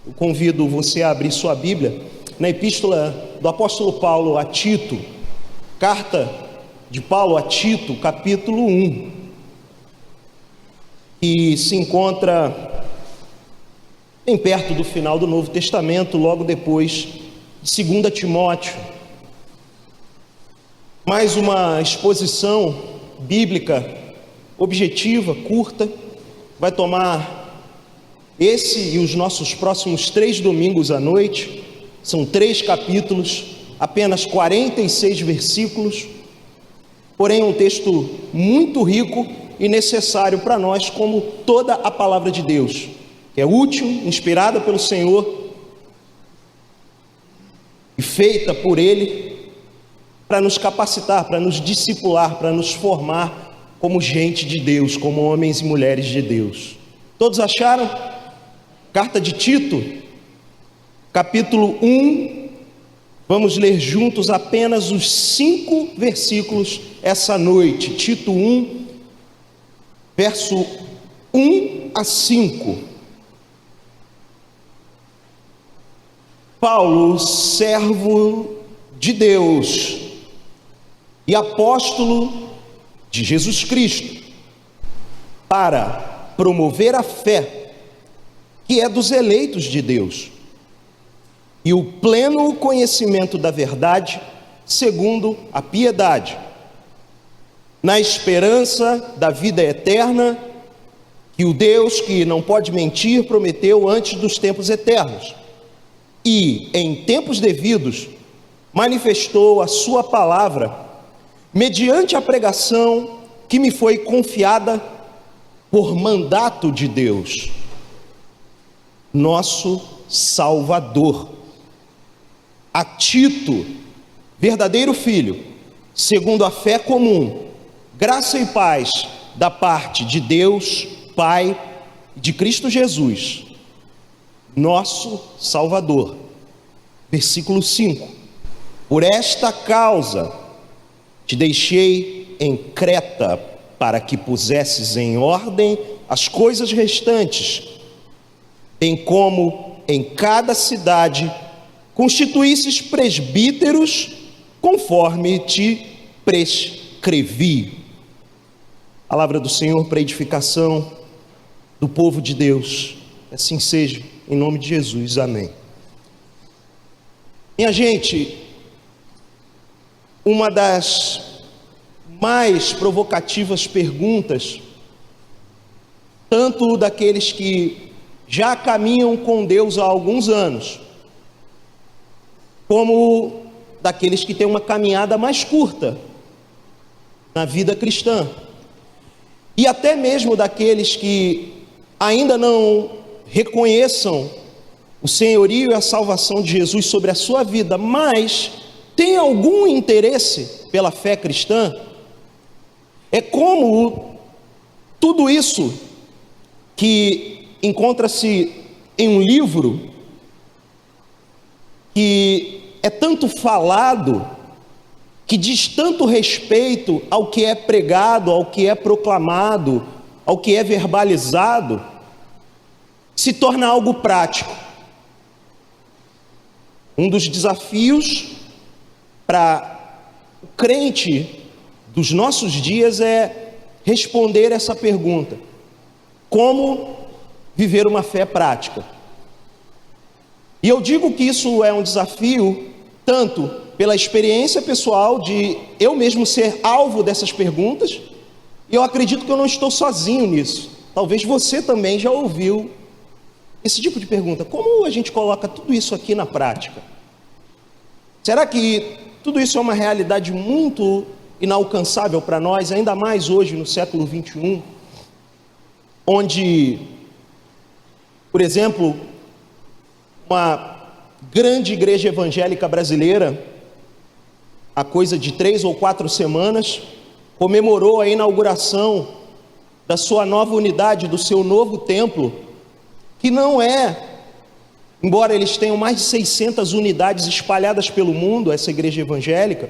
Eu convido você a abrir sua Bíblia na epístola do apóstolo Paulo a Tito, carta de Paulo a Tito, capítulo 1, que se encontra bem perto do final do Novo Testamento, logo depois de 2 Timóteo. Mais uma exposição bíblica objetiva, curta, vai tomar esse e os nossos próximos 3 domingos à noite. São 3 capítulos, apenas 46 versículos, porém um texto muito rico e necessário para nós, como toda a palavra de Deus, que é útil, inspirada pelo Senhor e feita por Ele para nos capacitar, para nos discipular, para nos formar como gente de Deus, como homens e mulheres de Deus. Todos acharam? Carta de Tito, capítulo 1, vamos ler juntos apenas os 5 versículos essa noite. Tito 1, verso 1 a 5. Paulo, servo de Deus e apóstolo de Jesus Cristo, para promover a fé que é dos eleitos de Deus, e o pleno conhecimento da verdade, segundo a piedade, na esperança da vida eterna, que o Deus que não pode mentir prometeu antes dos tempos eternos, e em tempos devidos manifestou a sua palavra, mediante a pregação que me foi confiada por mandato de Deus, nosso Salvador. A Tito, verdadeiro filho, segundo a fé comum, graça e paz da parte de Deus, Pai, de Cristo Jesus, nosso Salvador. Versículo 5. Por esta causa te deixei em Creta, para que pusesses em ordem as coisas restantes, bem como em cada cidade constituísses presbíteros, conforme te prescrevi. Palavra do Senhor para edificação do povo de Deus. Assim seja, em nome de Jesus, amém. Minha gente, uma das mais provocativas perguntas, tanto daqueles que já caminham com Deus há alguns anos, como daqueles que têm uma caminhada mais curta na vida cristã, e até mesmo daqueles que ainda não reconheçam o senhorio e a salvação de Jesus sobre a sua vida, mas têm algum interesse pela fé cristã. É como tudo isso que encontra-se em um livro que é tanto falado, que diz tanto respeito ao que é pregado, ao que é proclamado, ao que é verbalizado, se torna algo prático. Um dos desafios para o crente dos nossos dias é responder essa pergunta: como viver uma fé prática? E eu digo que isso é um desafio tanto pela experiência pessoal de eu mesmo ser alvo dessas perguntas, e eu acredito que eu não estou sozinho nisso. Talvez você também já ouviu esse tipo de pergunta: como a gente coloca tudo isso aqui na prática? Será que tudo isso é uma realidade muito inalcançável para nós, ainda mais hoje no século 21, onde, por exemplo, uma grande igreja evangélica brasileira, há coisa de 3 ou 4 semanas, comemorou a inauguração da sua nova unidade, do seu novo templo, que não é, embora eles tenham mais de 600 unidades espalhadas pelo mundo, essa igreja evangélica,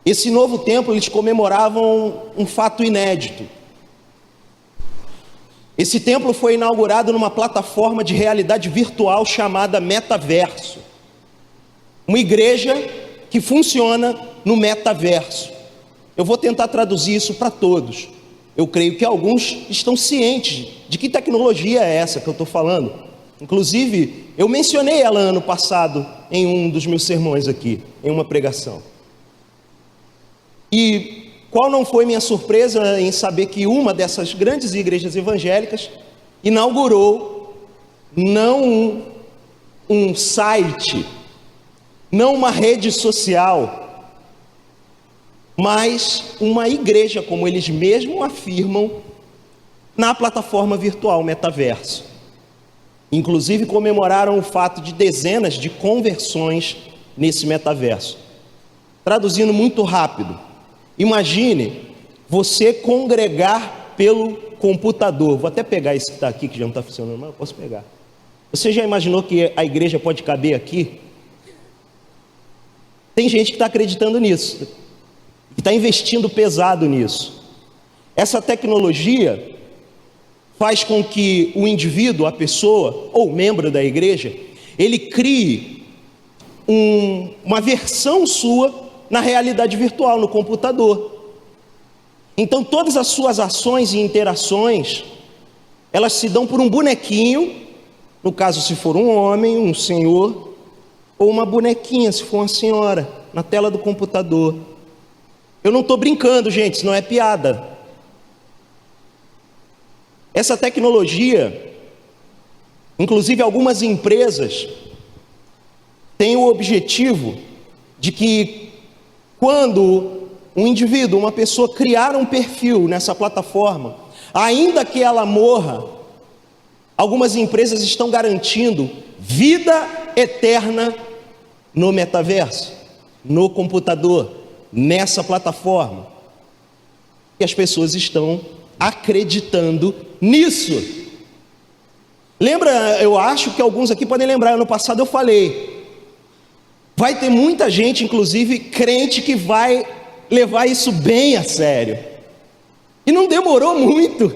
esse novo templo eles comemoravam um fato inédito. Esse templo foi inaugurado numa plataforma de realidade virtual chamada Metaverso. Uma igreja que funciona no metaverso. Eu vou tentar traduzir isso para todos. Eu creio que alguns estão cientes de que tecnologia é essa que eu estou falando. Inclusive, eu mencionei ela ano passado em um dos meus sermões aqui, em uma pregação. E qual não foi minha surpresa em saber que uma dessas grandes igrejas evangélicas inaugurou não um site, não uma rede social, mas uma igreja, como eles mesmos afirmam, na plataforma virtual Metaverso. Inclusive comemoraram o fato de dezenas de conversões nesse metaverso. Traduzindo muito rápido, imagine você congregar pelo computador. Vou até pegar esse que está aqui, que já não está funcionando, mas eu posso pegar. Você já imaginou que a igreja pode caber aqui? Tem gente que está acreditando nisso, que está investindo pesado nisso. Essa tecnologia faz com que o indivíduo, a pessoa ou membro da igreja, ele crie uma versão sua na realidade virtual, no computador. Então todas as suas ações e interações, elas se dão por um bonequinho, no caso se for um homem, um senhor, ou uma bonequinha, se for uma senhora, na tela do computador. Eu não estou brincando, gente, isso não é piada. Essa tecnologia, inclusive algumas empresas, têm o objetivo de que quando um indivíduo, uma pessoa criar um perfil nessa plataforma, ainda que ela morra, algumas empresas estão garantindo vida eterna no metaverso, no computador, nessa plataforma. E as pessoas estão acreditando nisso. Lembra, eu acho que alguns aqui podem lembrar, ano passado eu falei, vai ter muita gente, inclusive crente, que vai levar isso bem a sério. E não demorou muito.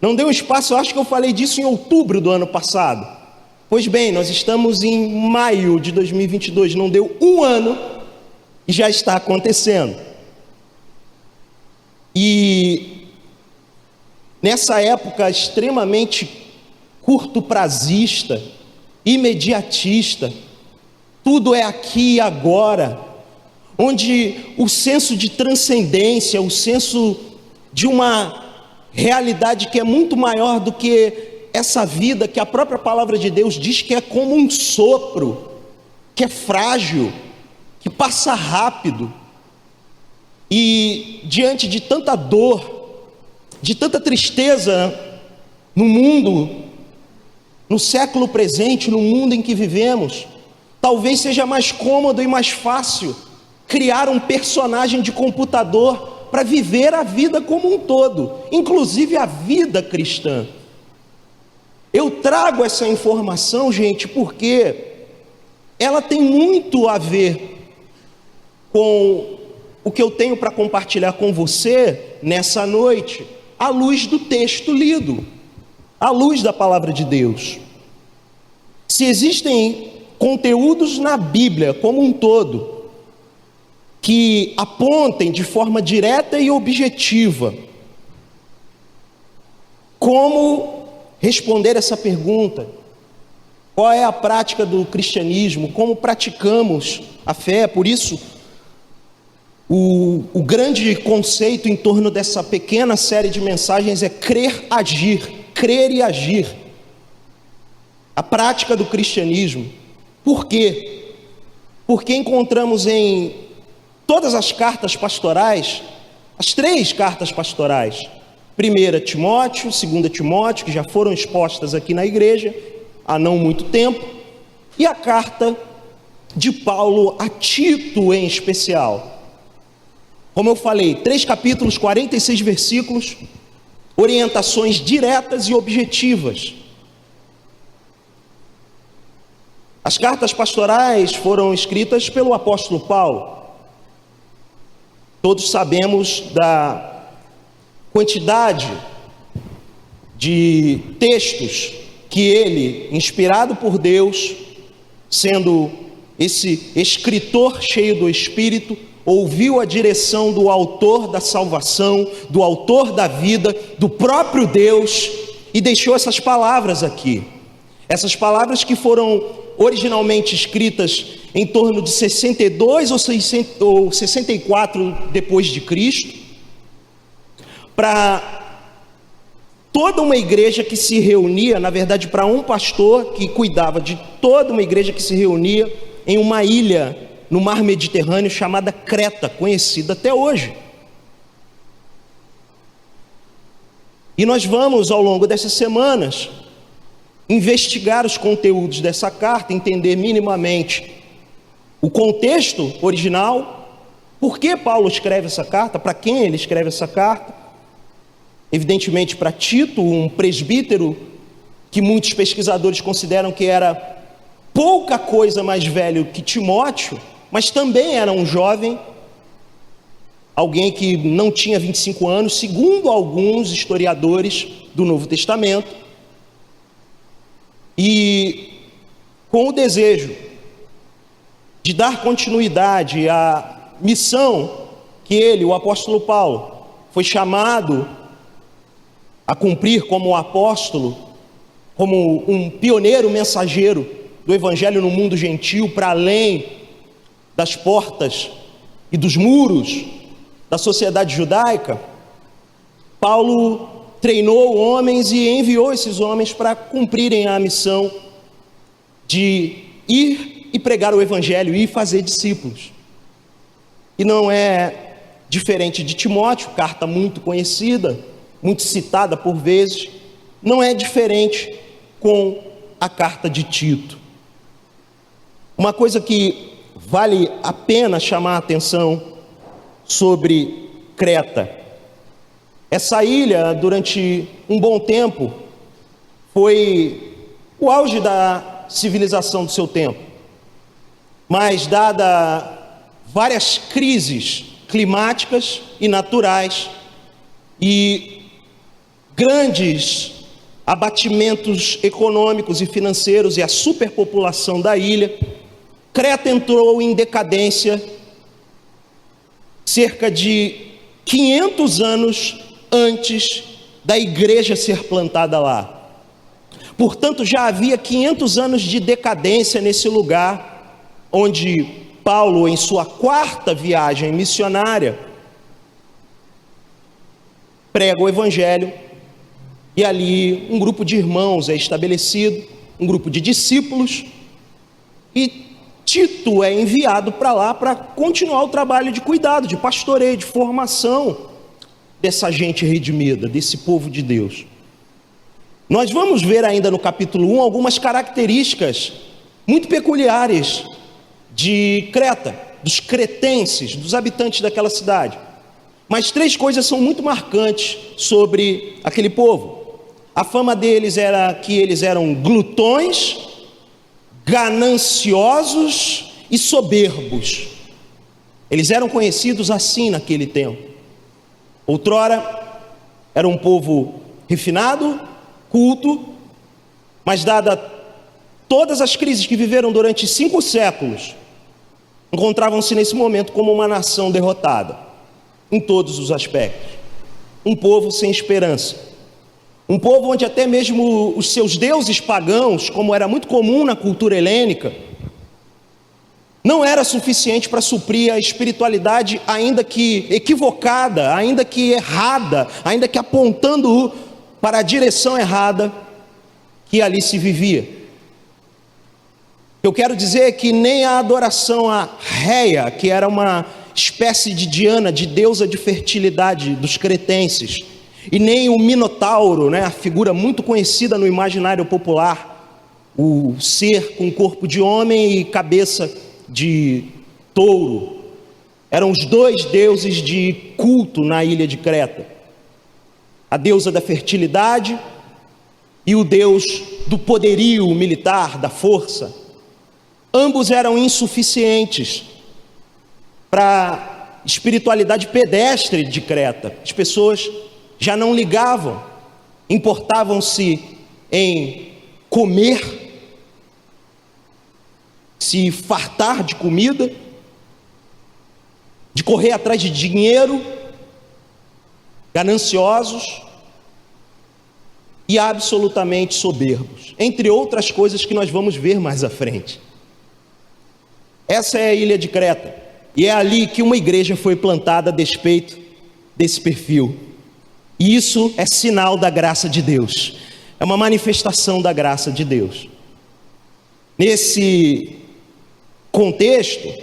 Não deu espaço, eu acho que eu falei disso em outubro do ano passado. Pois bem, nós estamos em maio de 2022, não deu um ano e já está acontecendo. E nessa época extremamente curto-prazista, imediatista, tudo é aqui e agora, onde o senso de transcendência, o senso de uma realidade que é muito maior do que essa vida, que a própria palavra de Deus diz que é como um sopro, que é frágil, que passa rápido. E diante de tanta dor, de tanta tristeza no mundo, no século presente, no mundo em que vivemos, talvez seja mais cômodo e mais fácil criar um personagem de computador para viver a vida como um todo, inclusive a vida cristã. Eu trago essa informação, gente, porque ela tem muito a ver com o que eu tenho para compartilhar com você nessa noite, à luz do texto lido, à luz da palavra de Deus. Se existem conteúdos na Bíblia como um todo que apontem de forma direta e objetiva como responder essa pergunta: qual é a prática do cristianismo, como praticamos a fé? Por isso, o grande conceito em torno dessa pequena série de mensagens é crer e agir. A prática do cristianismo. Por quê? Porque encontramos em todas as cartas pastorais, as 3 cartas pastorais, 1 Timóteo, 2 Timóteo, que já foram expostas aqui na igreja há não muito tempo, e a carta de Paulo a Tito em especial. Como eu falei, 3 capítulos, 46 versículos, orientações diretas e objetivas. As cartas pastorais foram escritas pelo apóstolo Paulo. Todos sabemos da quantidade de textos que ele, inspirado por Deus, sendo esse escritor cheio do Espírito, ouviu a direção do autor da salvação, do autor da vida, do próprio Deus, e deixou essas palavras aqui. Essas palavras que foram originalmente escritas em torno de 62 ou 64 depois de Cristo, para toda uma igreja que se reunia, na verdade para um pastor que cuidava de toda uma igreja que se reunia em uma ilha no mar Mediterrâneo chamada Creta, conhecida até hoje. E nós vamos, ao longo dessas semanas, investigar os conteúdos dessa carta, entender minimamente o contexto original, por que Paulo escreve essa carta, para quem ele escreve essa carta. Evidentemente para Tito, um presbítero que muitos pesquisadores consideram que era pouca coisa mais velho que Timóteo, mas também era um jovem, alguém que não tinha 25 anos, segundo alguns historiadores do Novo Testamento, e com o desejo de dar continuidade à missão que ele, o apóstolo Paulo, foi chamado a cumprir como apóstolo, como um pioneiro mensageiro do evangelho no mundo gentil, para além das portas e dos muros da sociedade judaica. Paulo treinou homens e enviou esses homens para cumprirem a missão de ir e pregar o evangelho e fazer discípulos. E não é diferente de Timóteo, carta muito conhecida, muito citada por vezes, não é diferente com a carta de Tito. Uma coisa que vale a pena chamar a atenção sobre Creta: essa ilha, durante um bom tempo, foi o auge da civilização do seu tempo, mas dada várias crises climáticas e naturais e grandes abatimentos econômicos e financeiros e a superpopulação da ilha, Creta entrou em decadência cerca de 500 anos antes da igreja ser plantada lá. Portanto, já havia 500 anos de decadência nesse lugar, onde Paulo, em sua quarta viagem missionária, prega o evangelho, e ali um grupo de irmãos é estabelecido, um grupo de discípulos, e Tito é enviado para lá para continuar o trabalho de cuidado, de pastoreio, de formação dessa gente redimida, desse povo de Deus. Nós vamos ver ainda no capítulo 1 algumas características muito peculiares de Creta, dos cretenses, dos habitantes daquela cidade. Mas 3 coisas são muito marcantes sobre aquele povo. A fama deles era que eles eram glutões, gananciosos e soberbos. Eles eram conhecidos assim naquele tempo. Outrora era um povo refinado, culto, mas dada todas as crises que viveram durante 5 séculos, encontravam-se nesse momento como uma nação derrotada em todos os aspectos. Um povo sem esperança. Um povo onde até mesmo os seus deuses pagãos, como era muito comum na cultura helênica, não era suficiente para suprir a espiritualidade, ainda que equivocada, ainda que errada, ainda que apontando para a direção errada que ali se vivia. Eu quero dizer que nem a adoração a Réia, que era uma espécie de Diana, de deusa de fertilidade dos cretenses, e nem o Minotauro, a figura muito conhecida no imaginário popular, o ser com corpo de homem e cabeça de touro, eram os 2 deuses de culto na ilha de Creta: a deusa da fertilidade e o deus do poderio militar, da força. Ambos eram insuficientes para a espiritualidade pedestre de Creta. As pessoas já não ligavam importavam-se em comer, se fartar de comida, de correr atrás de dinheiro, gananciosos e absolutamente soberbos, entre outras coisas que nós vamos ver mais à frente. Essa é a ilha de Creta, e é ali que uma igreja foi plantada a despeito desse perfil. E isso é sinal da graça de Deus, é uma manifestação da graça de Deus. Nesse contexto,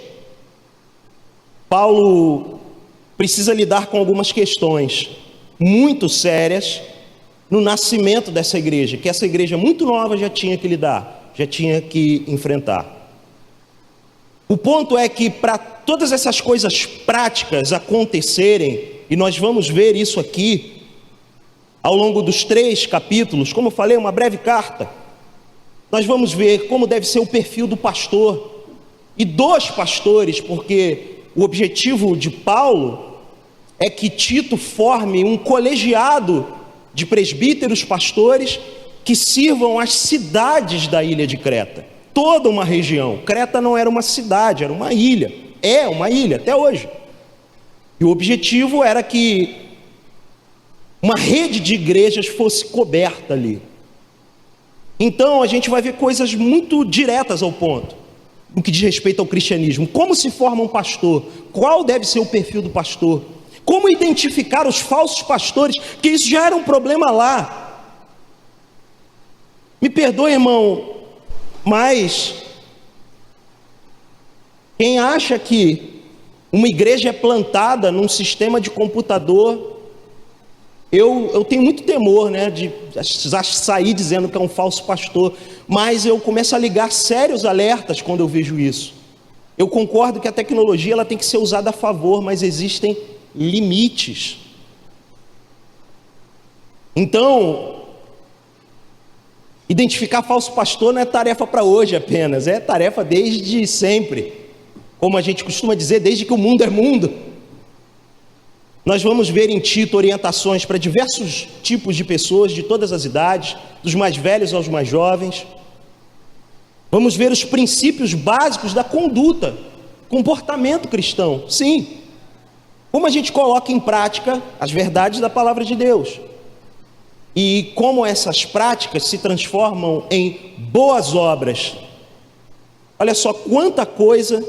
Paulo precisa lidar com algumas questões muito sérias no nascimento dessa igreja, que essa igreja muito nova já tinha que lidar, já tinha que enfrentar. O ponto é que para todas essas coisas práticas acontecerem, e nós vamos ver isso aqui ao longo dos 3 capítulos, como eu falei, uma breve carta, nós vamos ver como deve ser o perfil do pastor e dos pastores, porque o objetivo de Paulo é que Tito forme um colegiado de presbíteros pastores que sirvam as cidades da ilha de Creta, toda uma região. Creta não era uma cidade, era uma ilha, é uma ilha até hoje. E o objetivo era que uma rede de igrejas fosse coberta ali. Então a gente vai ver coisas muito diretas ao ponto, no que diz respeito ao cristianismo. Como se forma um pastor? Qual deve ser o perfil do pastor? Como identificar os falsos pastores? Porque isso já era um problema lá. Me perdoe, irmão, mas quem acha que uma igreja é plantada num sistema de computador, eu tenho muito temor, de sair dizendo que é um falso pastor, mas eu começo a ligar sérios alertas quando eu vejo isso. Eu concordo que a tecnologia ela tem que ser usada a favor, mas existem limites. Então, identificar falso pastor não é tarefa para hoje apenas, é tarefa desde sempre. Como a gente costuma dizer, desde que o mundo é mundo. Nós vamos ver em Tito orientações para diversos tipos de pessoas, de todas as idades, dos mais velhos aos mais jovens. Vamos ver os princípios básicos da conduta, comportamento cristão, sim. Como a gente coloca em prática as verdades da palavra de Deus. E como essas práticas se transformam em boas obras. Olha só quanta coisa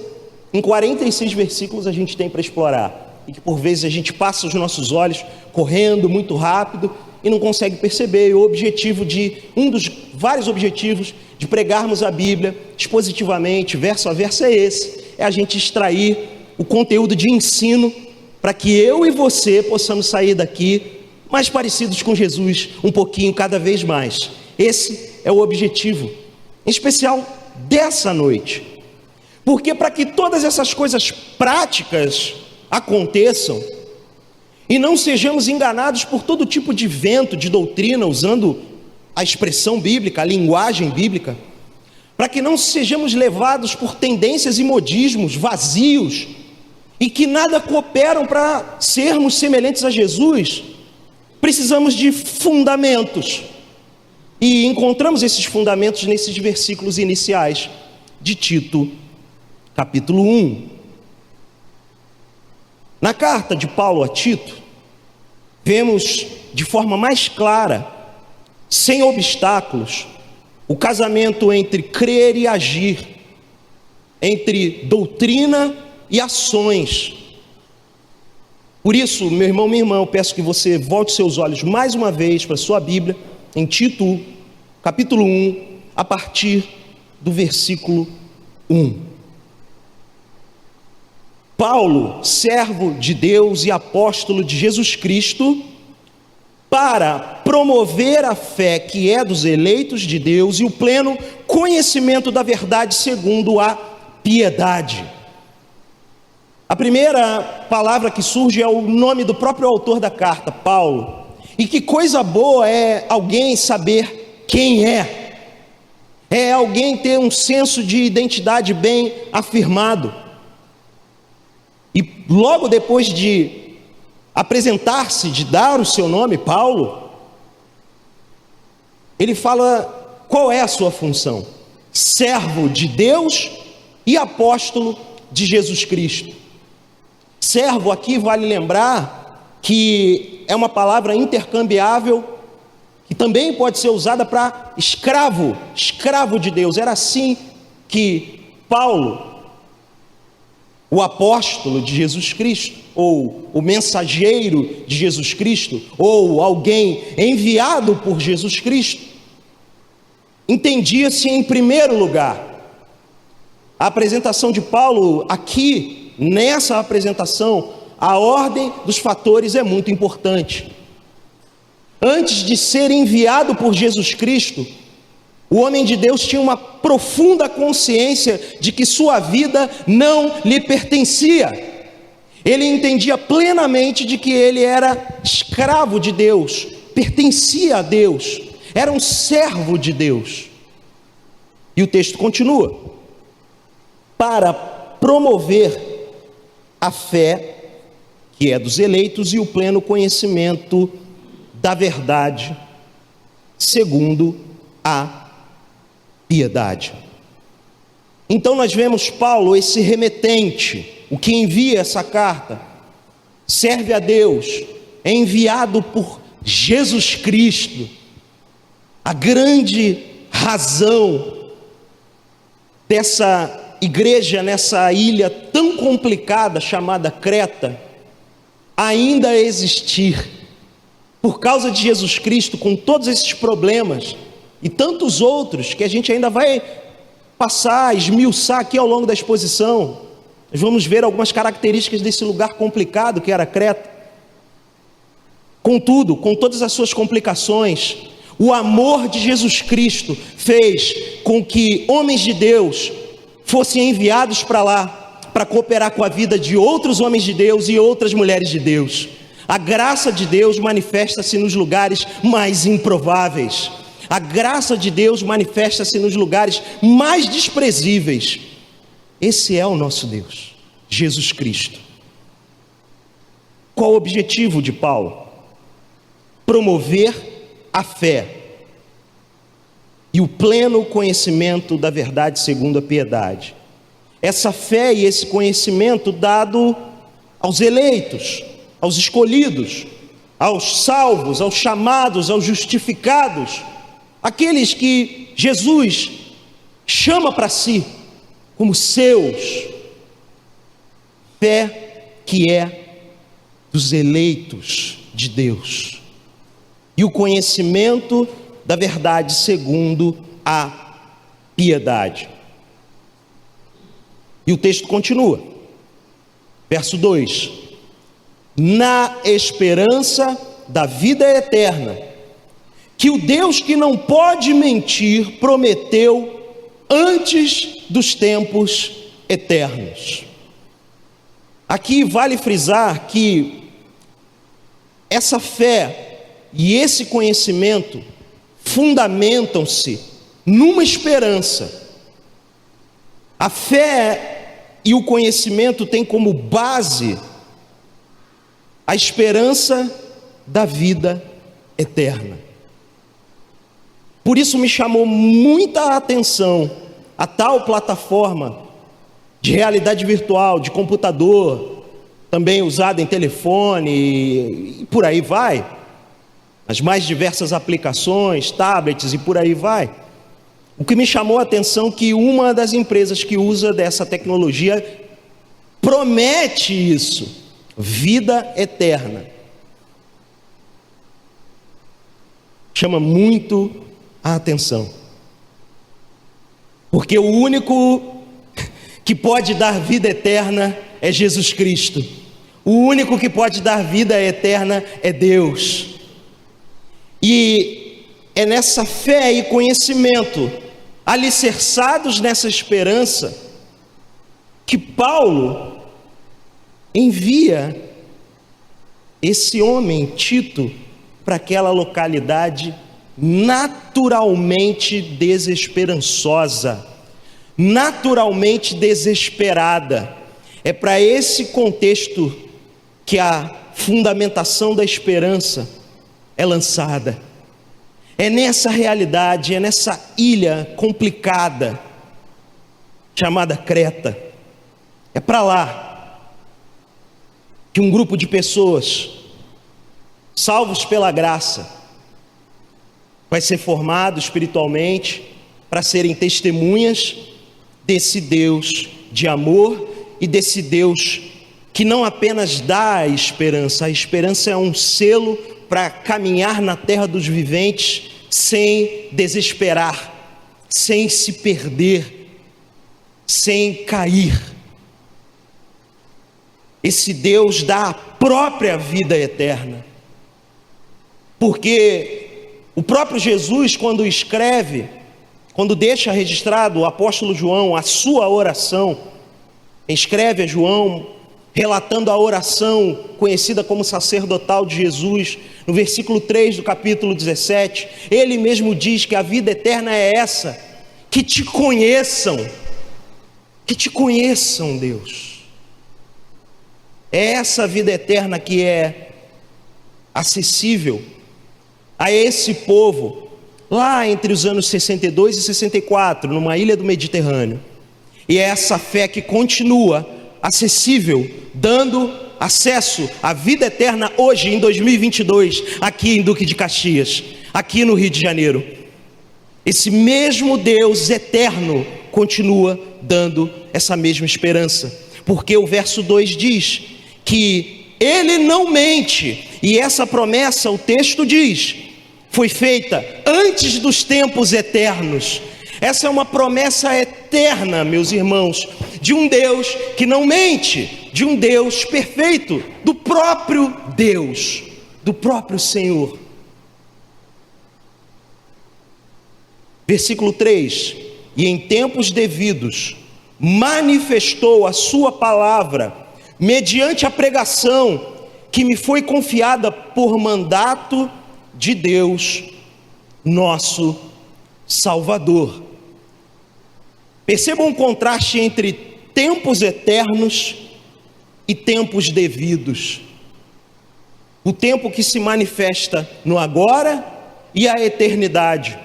em 46 versículos a gente tem para explorar. E que por vezes a gente passa os nossos olhos correndo muito rápido e não consegue perceber. E o objetivo um dos vários objetivos de pregarmos a Bíblia expositivamente, verso a verso, é esse: é a gente extrair o conteúdo de ensino para que eu e você possamos sair daqui mais parecidos com Jesus, um pouquinho cada vez mais. Esse é o objetivo, em especial dessa noite. Porque para que todas essas coisas práticas aconteçam e não sejamos enganados por todo tipo de vento, de doutrina, usando a expressão bíblica, a linguagem bíblica, para que não sejamos levados por tendências e modismos vazios e que nada cooperam para sermos semelhantes a Jesus, precisamos de fundamentos. E encontramos esses fundamentos nesses versículos iniciais de Tito, capítulo 1. Na carta de Paulo a Tito, vemos de forma mais clara, sem obstáculos, o casamento entre crer e agir, entre doutrina e ações. Por isso, meu irmão, minha irmã, eu peço que você volte seus olhos mais uma vez para a sua Bíblia, em Tito, capítulo 1, a partir do versículo 1. Paulo, servo de Deus e apóstolo de Jesus Cristo, para promover a fé que é dos eleitos de Deus e o pleno conhecimento da verdade segundo a piedade. A primeira palavra que surge é o nome do próprio autor da carta, Paulo. E que coisa boa é alguém saber quem é. É alguém ter um senso de identidade bem afirmado. E logo depois de apresentar-se, de dar o seu nome, Paulo, ele fala qual é a sua função: servo de Deus e apóstolo de Jesus Cristo. Servo aqui vale lembrar que é uma palavra intercambiável, que também pode ser usada para escravo, escravo de Deus. Era assim que Paulo, o apóstolo de Jesus Cristo, ou o mensageiro de Jesus Cristo, ou alguém enviado por Jesus Cristo, entendia-se em primeiro lugar. A apresentação de Paulo aqui, nessa apresentação, a ordem dos fatores é muito importante. Antes de ser enviado por Jesus Cristo, o homem de Deus tinha uma profunda consciência de que sua vida não lhe pertencia. Ele entendia plenamente de que ele era escravo de Deus, pertencia a Deus, era um servo de Deus. E o texto continua: para promover a fé, que é dos eleitos, e o pleno conhecimento da verdade, segundo a piedade. Então nós vemos Paulo, esse remetente, o que envia essa carta, serve a Deus, é enviado por Jesus Cristo. A grande razão dessa igreja nessa ilha tão complicada chamada Creta ainda existir, por causa de Jesus Cristo, com todos esses problemas e tantos outros que a gente ainda vai passar, esmiuçar aqui ao longo da exposição. Nós vamos ver algumas características desse lugar complicado que era Creta. Contudo, com todas as suas complicações, o amor de Jesus Cristo fez com que homens de Deus fossem enviados para lá, para cooperar com a vida de outros homens de Deus e outras mulheres de Deus. A graça de Deus manifesta-se nos lugares mais improváveis. A graça de Deus manifesta-se nos lugares mais desprezíveis. Esse é o nosso Deus, Jesus Cristo. Qual o objetivo de Paulo? Promover a fé e o pleno conhecimento da verdade segundo a piedade. Essa fé e esse conhecimento dado aos eleitos, aos escolhidos, aos salvos, aos chamados, aos justificados, aqueles que Jesus chama para si como seus. Fé que é dos eleitos de Deus. E o conhecimento da verdade segundo a piedade. E o texto continua. Verso 2: na esperança da vida eterna, que o Deus que não pode mentir prometeu antes dos tempos eternos. Aqui vale frisar que essa fé e esse conhecimento fundamentam-se numa esperança. A fé e o conhecimento têm como base a esperança da vida eterna. Por isso me chamou muita atenção a tal plataforma de realidade virtual, de computador, também usada em telefone e por aí vai, as mais diversas aplicações, tablets e por aí vai. O que me chamou a atenção é que uma das empresas que usa dessa tecnologia promete isso, vida eterna. Chama muito a atenção, porque o único que pode dar vida eterna é Jesus Cristo. O único que pode dar vida eterna é Deus. E é nessa fé e conhecimento, alicerçados nessa esperança, que Paulo envia esse homem, Tito, para aquela localidade naturalmente desesperançosa, naturalmente desesperada. É para esse contexto que a fundamentação da esperança é lançada. É nessa realidade, é nessa ilha complicada chamada Creta, é para lá que um grupo de pessoas, salvos pela graça, vai ser formado espiritualmente para serem testemunhas desse Deus de amor e desse Deus que não apenas dá a esperança é um selo para caminhar na terra dos viventes sem desesperar, sem se perder, sem cair. Esse Deus dá a própria vida eterna, porque o próprio Jesus, quando escreve, quando deixa registrado o apóstolo João a sua oração, escreve a João relatando a oração conhecida como sacerdotal de Jesus, no versículo 3 do capítulo 17, ele mesmo diz que a vida eterna é essa, que te conheçam, Deus. É essa vida eterna que é acessível a esse povo, lá entre os anos 62 e 64, numa ilha do Mediterrâneo. E é essa fé que continua acessível, dando acesso à vida eterna hoje, em 2022, aqui em Duque de Caxias, aqui no Rio de Janeiro. Esse mesmo Deus eterno continua dando essa mesma esperança, porque o verso 2 diz que Ele não mente, e essa promessa, o texto diz, foi feita antes dos tempos eternos. Essa é uma promessa eterna, meus irmãos, de um Deus que não mente, de um Deus perfeito, do próprio Deus, do próprio Senhor. Versículo 3: e em tempos devidos manifestou a sua palavra, mediante a pregação que me foi confiada por mandato de Deus, nosso Salvador. Percebam um contraste entre tempos eternos e tempos devidos. O tempo que se manifesta no agora e a eternidade.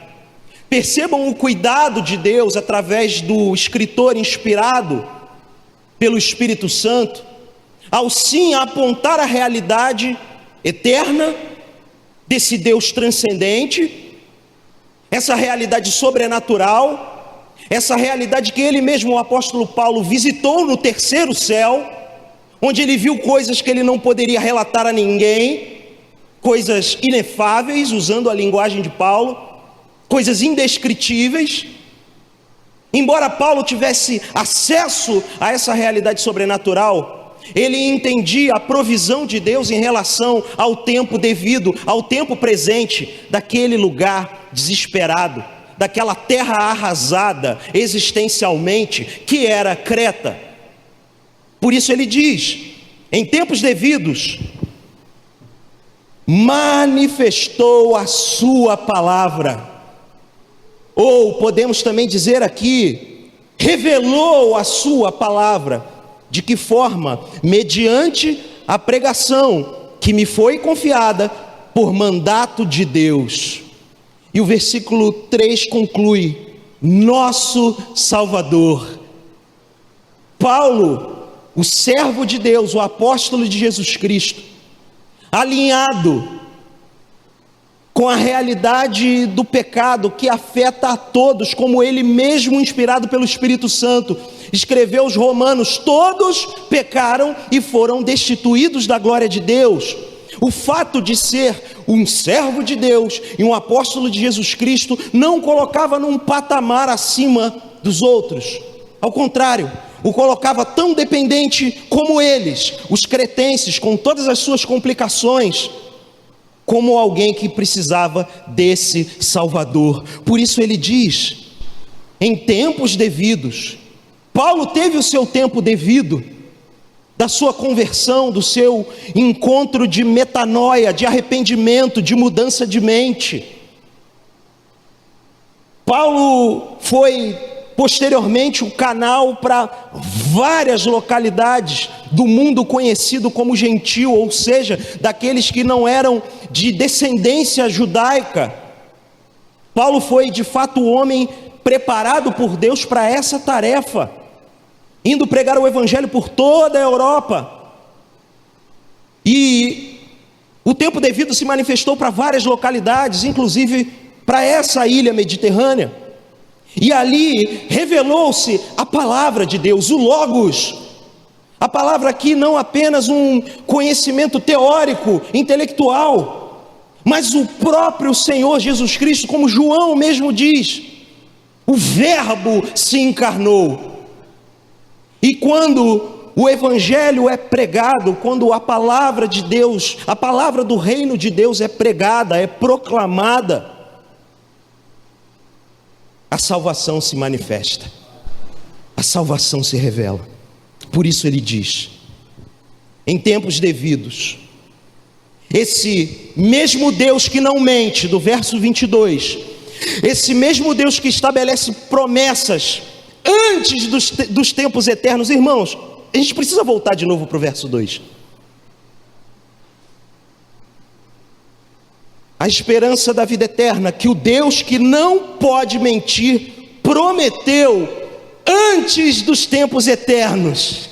Percebam o cuidado de Deus através do escritor inspirado pelo Espírito Santo, ao sim apontar a realidade eterna desse Deus transcendente, essa realidade sobrenatural, essa realidade que ele mesmo, o apóstolo Paulo, visitou no terceiro céu, onde ele viu coisas que ele não poderia relatar a ninguém, coisas inefáveis, usando a linguagem de Paulo, coisas indescritíveis. Embora Paulo tivesse acesso a essa realidade sobrenatural, ele entendia a provisão de Deus em relação ao tempo devido, ao tempo presente daquele lugar desesperado, daquela terra arrasada existencialmente, que era Creta. Por isso ele diz, em tempos devidos, manifestou a sua palavra, ou podemos também dizer aqui, revelou a sua palavra. De que forma? Mediante a pregação que me foi confiada por mandato de Deus. E o versículo 3 conclui, nosso Salvador. Paulo, o servo de Deus, o apóstolo de Jesus Cristo, alinhado com a realidade do pecado que afeta a todos, como ele mesmo, inspirado pelo Espírito Santo, escreveu aos Romanos: todos pecaram e foram destituídos da glória de Deus. O fato de ser um servo de Deus e um apóstolo de Jesus Cristo não o colocava num patamar acima dos outros, ao contrário, o colocava tão dependente como eles, os cretenses, com todas as suas complicações, como alguém que precisava desse Salvador. Por isso ele diz, em tempos devidos. Paulo teve o seu tempo devido, da sua conversão, do seu encontro de metanoia, de arrependimento, de mudança de mente. Paulo foi posteriormente o canal para várias localidades do mundo conhecido como gentil, ou seja, daqueles que não eram de descendência judaica, Paulo foi de fato o homem preparado por Deus para essa tarefa, indo pregar o evangelho por toda a Europa. E o tempo devido se manifestou para várias localidades, inclusive para essa ilha mediterrânea. E ali revelou-se a palavra de Deus, o Logos. A palavra aqui não apenas um conhecimento teórico, intelectual, mas o próprio Senhor Jesus Cristo, como João mesmo diz, o Verbo se encarnou. E quando o Evangelho é pregado, quando a palavra de Deus, a palavra do reino de Deus é pregada, é proclamada, a salvação se manifesta, a salvação se revela. Por isso ele diz, em tempos devidos, esse mesmo Deus que não mente, do verso 22, esse mesmo Deus que estabelece promessas antes dos tempos eternos. Irmãos, a gente precisa voltar de novo para o verso 2. A esperança da vida eterna, que o Deus que não pode mentir, prometeu antes dos tempos eternos.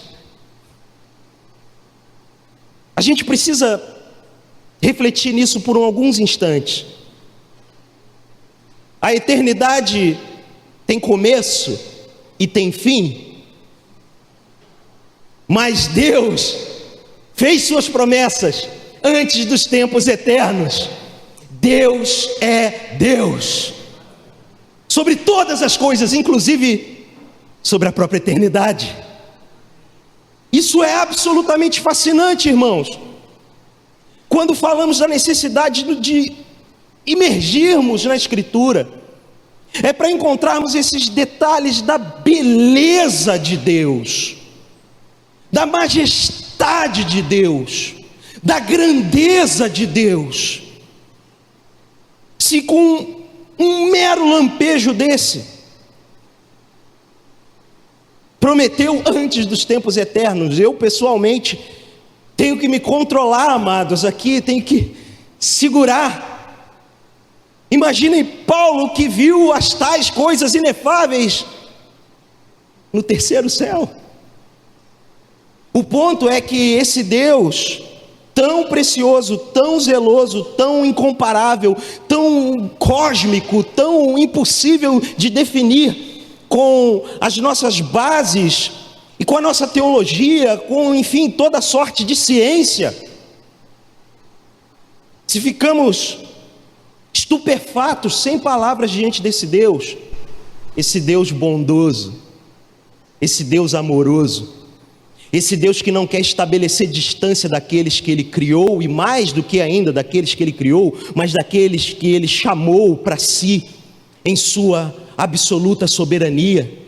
A gente precisa refletir nisso por alguns instantes. A eternidade tem começo e tem fim, mas Deus fez suas promessas antes dos tempos eternos. Deus é Deus sobre todas as coisas, inclusive sobre a própria eternidade. Isso é absolutamente fascinante, irmãos. Quando falamos da necessidade de imergirmos na Escritura, é para encontrarmos esses detalhes da beleza de Deus, da majestade de Deus, da grandeza de Deus. Se com um mero lampejo desse, prometeu antes dos tempos eternos, eu pessoalmente tenho que me controlar, amados, aqui, tenho que segurar. Imaginem Paulo, que viu as tais coisas inefáveis no terceiro céu. O ponto é que esse Deus tão precioso, tão zeloso, tão incomparável, tão cósmico, tão impossível de definir com as nossas bases e com a nossa teologia, com, enfim, toda sorte de ciência, se ficamos estupefatos, sem palavras diante desse Deus, esse Deus bondoso, esse Deus amoroso, esse Deus que não quer estabelecer distância daqueles que Ele criou, e mais do que ainda daqueles que Ele criou, mas daqueles que Ele chamou para si, em sua absoluta soberania.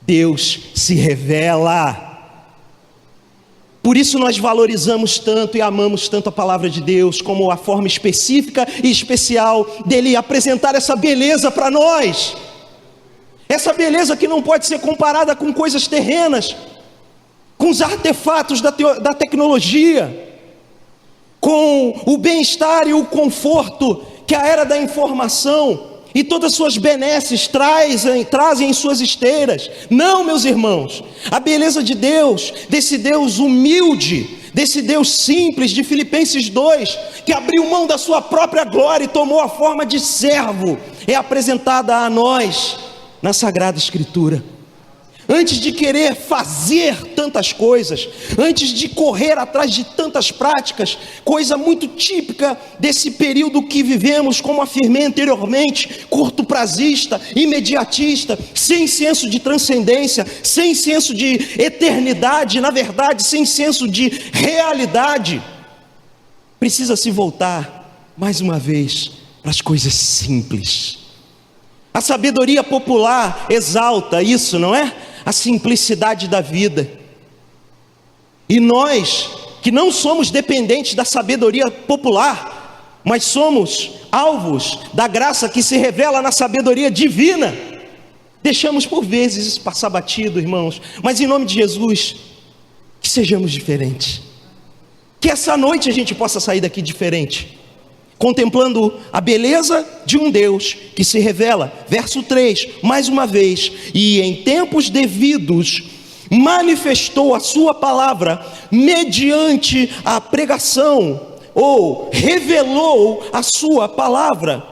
Deus se revela. Por isso nós valorizamos tanto e amamos tanto a palavra de Deus, como a forma específica e especial dele apresentar essa beleza para nós. Essa beleza que não pode ser comparada com coisas terrenas, com os artefatos da tecnologia, com o bem-estar e o conforto que a era da informação e todas as suas benesses trazem em suas esteiras. Não, meus irmãos, a beleza de Deus, desse Deus humilde, desse Deus simples de Filipenses 2, que abriu mão da sua própria glória e tomou a forma de servo, é apresentada a nós na Sagrada Escritura. Antes de querer fazer tantas coisas, antes de correr atrás de tantas práticas, coisa muito típica desse período que vivemos, como afirmei anteriormente, curto-prazista, imediatista, sem senso de transcendência, sem senso de eternidade, na verdade, sem senso de realidade, precisa se voltar, mais uma vez, para as coisas simples. A sabedoria popular exalta isso, não é? A simplicidade da vida. E nós, que não somos dependentes da sabedoria popular, mas somos alvos da graça que se revela na sabedoria divina, deixamos por vezes isso passar batido, irmãos. Mas em nome de Jesus, que sejamos diferentes. Que essa noite a gente possa sair daqui diferente, contemplando a beleza de um Deus que se revela. Verso 3, mais uma vez, e em tempos devidos manifestou a sua palavra mediante a pregação, ou revelou a sua palavra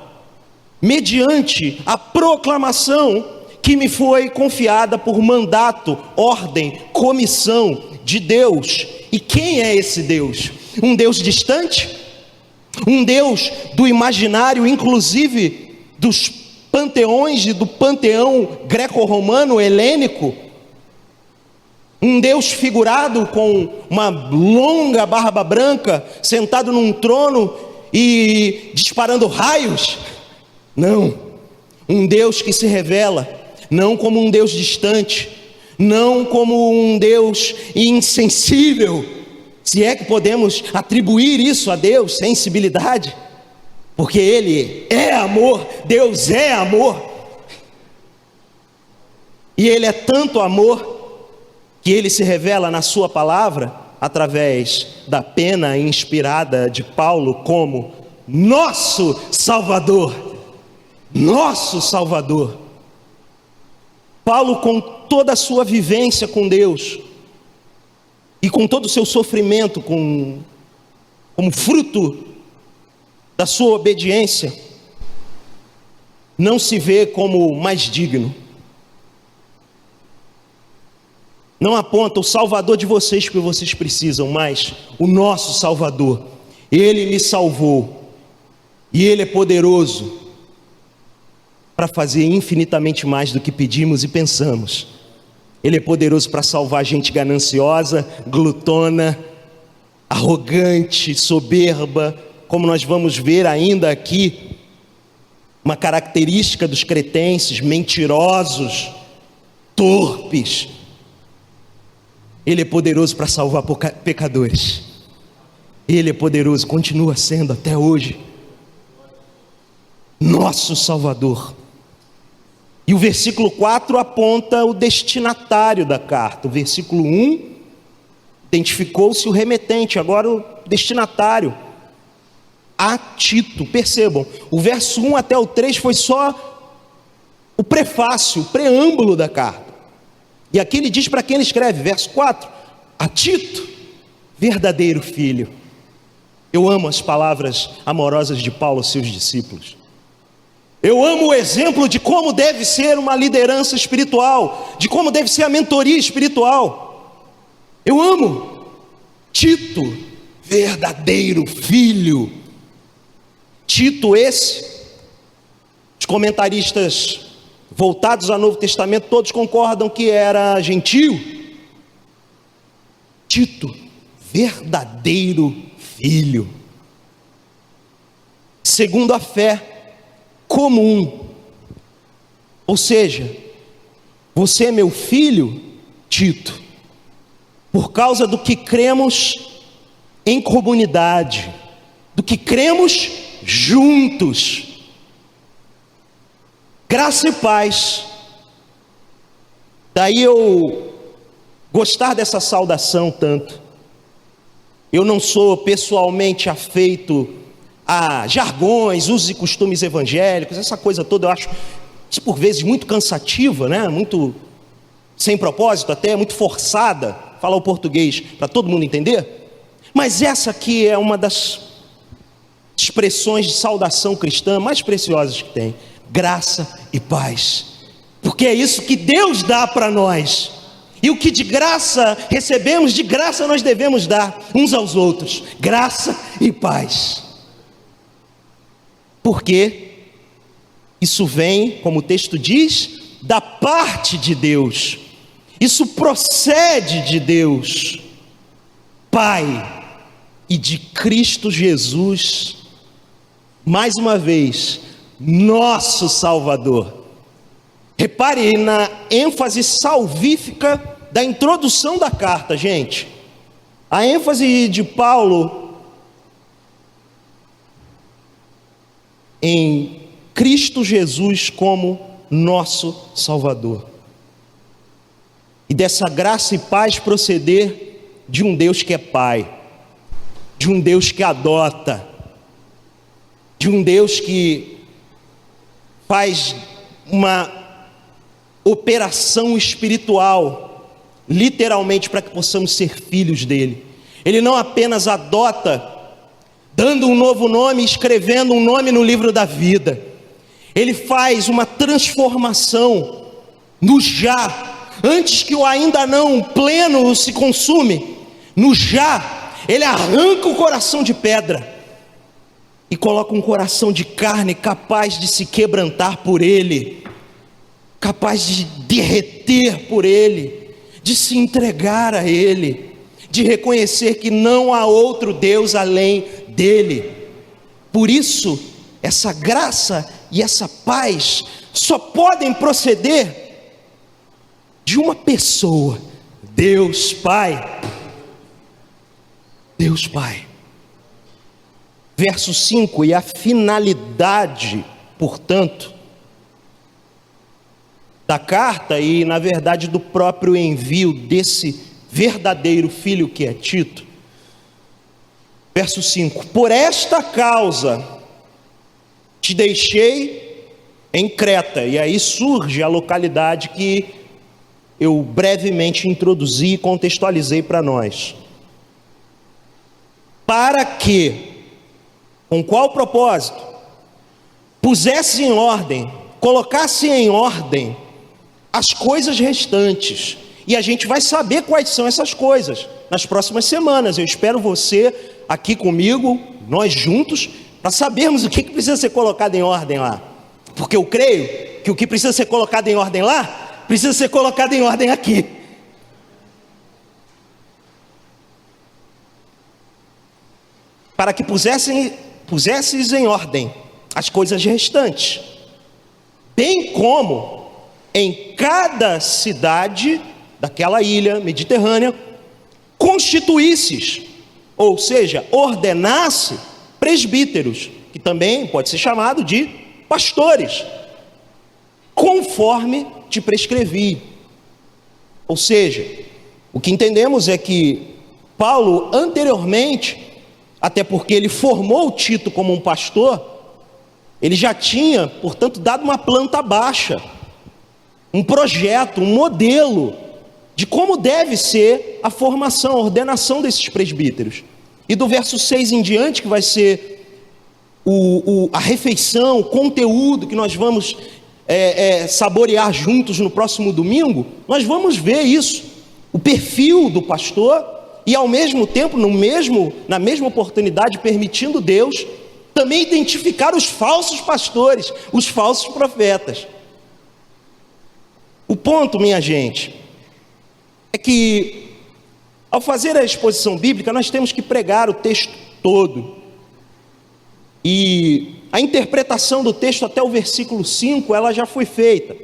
mediante a proclamação que me foi confiada por mandato, ordem, comissão de Deus. E quem é esse Deus? Um Deus distante? Um Deus do imaginário, inclusive dos panteões e do panteão greco-romano helênico? Um Deus figurado com uma longa barba branca, sentado num trono e disparando raios? Não. Um Deus que se revela não como um Deus distante, não como um Deus insensível, se é que podemos atribuir isso a Deus, sensibilidade, porque Ele é amor, Deus é amor, e Ele é tanto amor, que Ele se revela na sua palavra, através da pena inspirada de Paulo, como nosso Salvador, nosso Salvador. Paulo, com toda a sua vivência com Deus, e com todo o seu sofrimento, como fruto da sua obediência, não se vê como mais digno. Não aponta o Salvador de vocês que vocês precisam, mas o nosso Salvador. Ele me salvou, e Ele é poderoso para fazer infinitamente mais do que pedimos e pensamos. Ele é poderoso para salvar gente gananciosa, glutona, arrogante, soberba, como nós vamos ver ainda aqui, uma característica dos cretenses: mentirosos, torpes. Ele é poderoso para salvar pecadores. Ele é poderoso, continua sendo até hoje, nosso Salvador. E o versículo 4 aponta o destinatário da carta. O versículo 1 identificou-se o remetente, agora o destinatário, a Tito. Percebam, o verso 1 até o 3 foi só o prefácio, o preâmbulo da carta. E aqui ele diz para quem ele escreve, verso 4, a Tito, verdadeiro filho. Eu amo as palavras amorosas de Paulo aos seus discípulos. Eu amo o exemplo de como deve ser uma liderança espiritual, de como deve ser a mentoria espiritual. Eu amo Tito, verdadeiro filho. Tito esse, os comentaristas voltados ao Novo Testamento, todos concordam que era gentio. Tito, verdadeiro filho, segundo a fé comum. Ou seja, você é meu filho, Tito, por causa do que cremos em comunidade, do que cremos juntos. Graça e paz. Daí eu gostar dessa saudação tanto. Eu não sou pessoalmente afeito a jargões, usos e costumes evangélicos, essa coisa toda eu acho por vezes muito cansativa, né? Muito sem propósito, até muito forçada, falar o português para todo mundo entender. Mas essa aqui é uma das expressões de saudação cristã mais preciosas que tem: graça e paz, porque é isso que Deus dá para nós, e o que de graça recebemos, de graça nós devemos dar uns aos outros, graça e paz. Porque isso vem, como o texto diz, da parte de Deus, isso procede de Deus, Pai, e de Cristo Jesus, mais uma vez, nosso Salvador. Repare na ênfase salvífica da introdução da carta, gente. A ênfase de Paulo em Cristo Jesus como nosso Salvador. E dessa graça e paz proceder de um Deus que é Pai, de um Deus que adota, de um Deus que faz uma operação espiritual, literalmente, para que possamos ser filhos dele. Ele não apenas adota, dando um novo nome, escrevendo um nome no livro da vida. Ele faz uma transformação no já, antes que o ainda não pleno se consume. No já, ele arranca o coração de pedra e coloca um coração de carne capaz de se quebrantar por ele, capaz de derreter por ele, de se entregar a ele, de reconhecer que não há outro Deus além dele. Por isso, essa graça e essa paz só podem proceder de uma pessoa, Deus Pai. Deus Pai. Verso 5, e a finalidade, portanto, da carta e, na verdade, do próprio envio desse verdadeiro filho que é Tito. Verso 5, por esta causa te deixei em Creta, e aí surge a localidade que eu brevemente introduzi e contextualizei para nós. Para que, com qual propósito? Pusesse em ordem, colocasse em ordem as coisas restantes, e a gente vai saber quais são essas coisas nas próximas semanas. Eu espero você aqui comigo, nós juntos, para sabermos o que precisa ser colocado em ordem lá, porque eu creio que o que precisa ser colocado em ordem lá, precisa ser colocado em ordem aqui. Para que pusesses em ordem as coisas restantes, bem como em cada cidade daquela ilha mediterrânea, constituísses, ou seja, ordenasse presbíteros, que também pode ser chamado de pastores, conforme te prescrevi. Ou seja, o que entendemos é que Paulo anteriormente, até porque ele formou Tito como um pastor, ele já tinha, portanto, dado uma planta baixa, um projeto, um modelo de como deve ser a formação, a ordenação desses presbíteros. E do verso 6 em diante, que vai ser a refeição, o conteúdo que nós vamos saborear juntos no próximo domingo, nós vamos ver isso, o perfil do pastor, e ao mesmo tempo, na mesma oportunidade, permitindo Deus também identificar os falsos pastores, os falsos profetas. O ponto, minha gente, é que ao fazer a exposição bíblica, nós temos que pregar o texto todo. E a interpretação do texto até o versículo 5, ela já foi feita.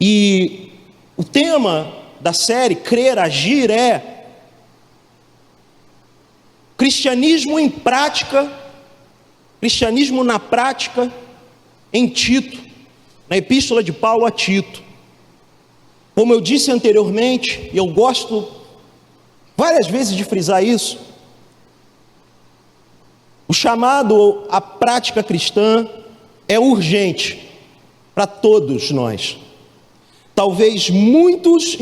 E o tema da série, Crer, Agir, é cristianismo em prática, cristianismo na prática em Tito, na epístola de Paulo a Tito. Como eu disse anteriormente, e eu gosto várias vezes de frisar isso, o chamado à prática cristã é urgente para todos nós. Talvez muitos